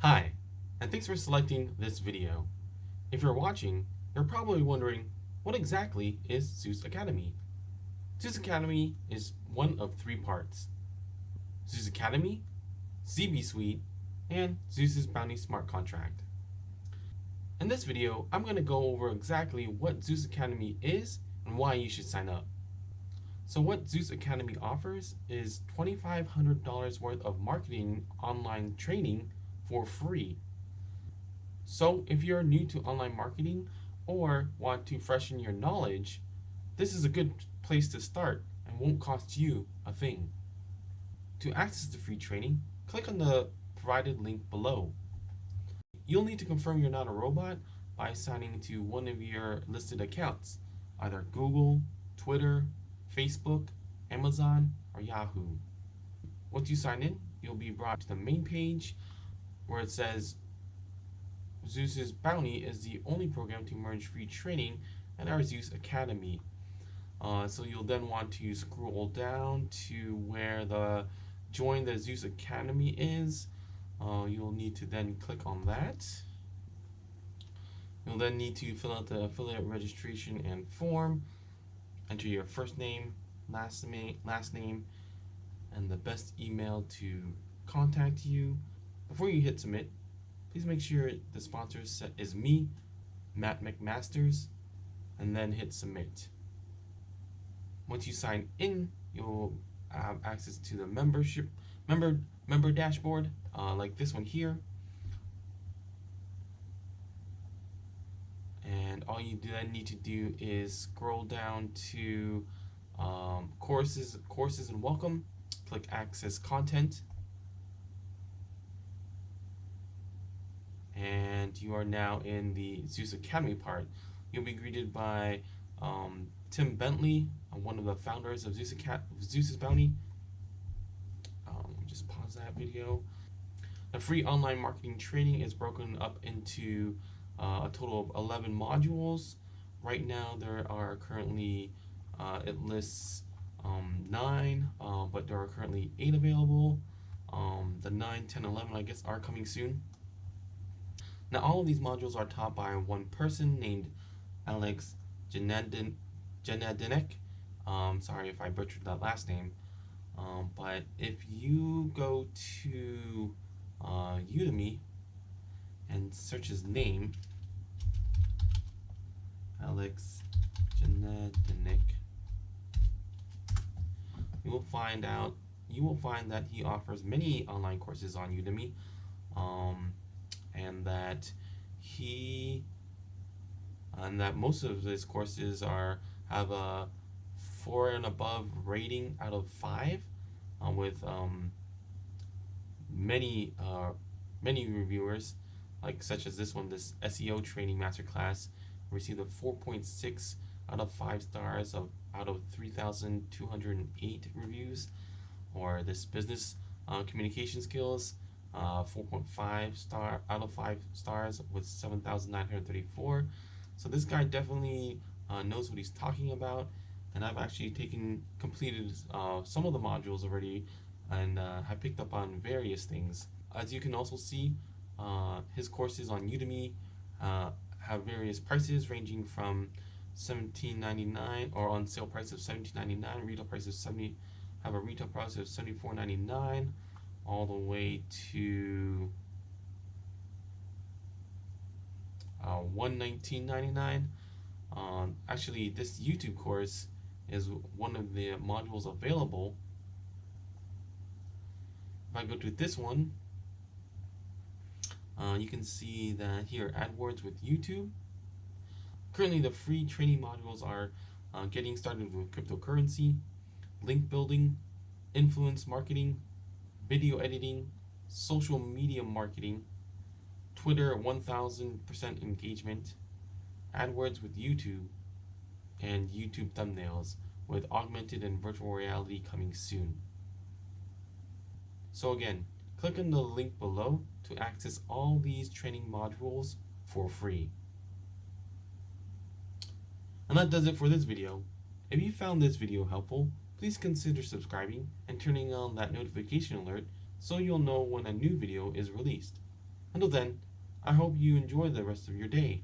Hi, and thanks for selecting this video. If you're watching, you're probably wondering, what exactly is Zeus Academy? Zeus Academy is one of three parts: Zeus Academy, ZB Suite, and Zeus's Bounty Smart Contract. In this video, I'm going to go over exactly what Zeus Academy is and why you should sign up. So what Zeus Academy offers is $2,500 worth of marketing online training for free. So if you're new to online marketing or want to freshen your knowledge, this is a good place to start and won't cost you a thing. To access the free training, click on the provided link below. You'll need to confirm you're not a robot by signing to one of your listed accounts, either Google, Twitter, Facebook, Amazon, or Yahoo. Once you sign in, you'll be brought to the main page where it says Zeus's Bounty is the only program to merge free training and our Zeus Academy. So you'll then want to scroll down to where the Join the Zeus Academy is. You'll need to then click on that. You'll then need to fill out the affiliate registration and form. Enter your first name, last name, and the best email to contact you. Before you hit submit, please make sure the sponsor is me, Matt McMasters, and then hit submit. Once you sign in, you'll have access to the member dashboard, like this one here. And all you then need to do is scroll down to courses and welcome. Click access content, and you are now in the Zeus Academy part. You'll be greeted by Tim Bentley, one of the founders of Zeus's Bounty. Just pause that video. The free online marketing training is broken up into a total of 11 modules. Right now, there are currently, it lists 9, but there are currently 8 available. The 9, 10, 11, I guess, are coming soon. Now, all of these modules are taught by one person named Alex Janadinek. Sorry if I butchered that last name. But if you go to Udemy and search his name, Alex Janadinek, you will find that he offers many online courses on Udemy, and that most of his courses have a 4 and above rating out of 5, with many reviewers, like such as this one, this SEO training masterclass, received a 4.6 out of 5 stars out of 3,208 reviews. Or this business communication skills, 4.5 star out of 5 stars with 7,934. So this guy definitely knows what he's talking about, and I've actually completed some of the modules already, and have picked up on various things. As you can also see, his courses on Udemy have various prices ranging from $17.99, or on sale price of $17.99, retail price of have a retail price of $74.99, all the way to $119.99. Actually, this YouTube course is one of the modules available. If I go to this one, you can see that here, AdWords with YouTube. Currently, the free training modules are getting started with cryptocurrency, link building, influence marketing, video editing, social media marketing, Twitter 1000% engagement, AdWords with YouTube, and YouTube thumbnails with augmented and virtual reality coming soon. So again, click on the link below to access all these training modules for free. And that does it for this video. If you found this video helpful, please consider subscribing and turning on that notification alert so you'll know when a new video is released. Until then, I hope you enjoy the rest of your day.